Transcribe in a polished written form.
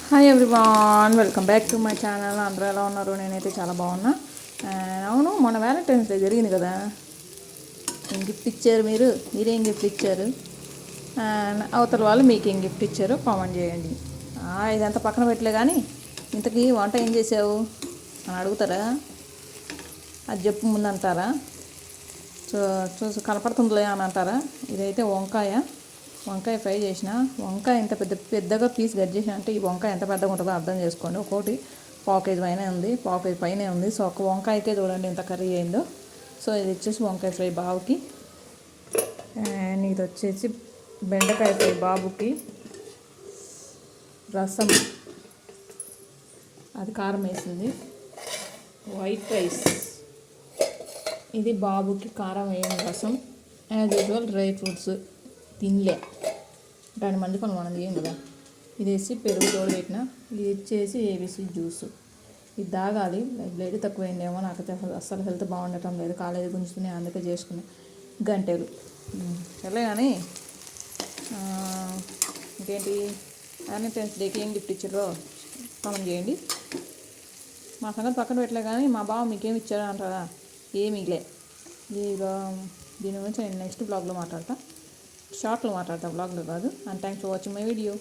Hi everyone, welcome back to my channel. అందరూ ఎలా ఉన్నారు? నేనైతే చాలా బాగున్నా. అవును, మొన్న వ్యాలంటైన్స్ డే జరిగింది కదా. ఏం గిఫ్ట్ ఇచ్చారు? మీరేం గిఫ్ట్ ఇచ్చారు? అవతల వాళ్ళు మీకు ఏం గిఫ్ట్ ఇచ్చారు కామెంట్ చేయండి. ఇదంతా పక్కన పెట్టలే కానీ ఇంతకీ వంట ఏం చేసావు అని అడుగుతారా? అది చెప్పు ముందు అంటారా? చూసి కనపడుతుందిలే అని అంటారా? ఇదైతే వంకాయ ఫ్రై చేసిన. వంకాయ ఎంత పెద్దగా పీస్ కట్ చేసిన అంటే ఈ వంకాయ ఎంత పెద్దగా ఉంటుందో అర్థం చేసుకోండి. ఒక్కోటి పావు కేజీ పైనే ఉంది. సో ఒక వంకాయకే చూడండి ఎంత కర్రీ అయిందో. సో ఇది వచ్చేసి వంకాయ ఫ్రై బాబుకి, అండ్ ఇది వచ్చేసి బెండకాయ ఫ్రై బాబుకి, రసం అది కారం వేసింది, వైట్ రైస్ ఇది బాబుకి కారం వేయని రసం, యాజ్ యూజువల్ డ్రై ఫ్రూట్స్ తినలే 2 మంది పని మనం చేయం కదా. ఇది వేసి పెరుగు తోడు పెట్టిన. ఇది వచ్చేసి ఏబీసీ జ్యూస్. ఇది తాగాలి. బ్లడ్ తక్కువైందేమో నాకైతే అస్సలు హెల్త్ బాగుండటం లేదు. కాలేజీ గుంజుతున్నాయి, అందుకే చేసుకుని గంటలు సరే. కానీ ఇంకేంటి వ్యాలంటైన్స్ డేకి ఏం గిఫ్ట్ ఇచ్చారో కామెంట్ చేయండి. మా సంగతి పక్కన పెట్టలే కానీ మా బావ మీకేమి ఇచ్చారో అంటారా? ఏమీలే. దీని గురించి నేను నెక్స్ట్ బ్లాగ్లో మాట్లాడతా, షార్ట్లో మాట్లాడతా, బ్లాగ్లో కాదు. And thanks for watching my video.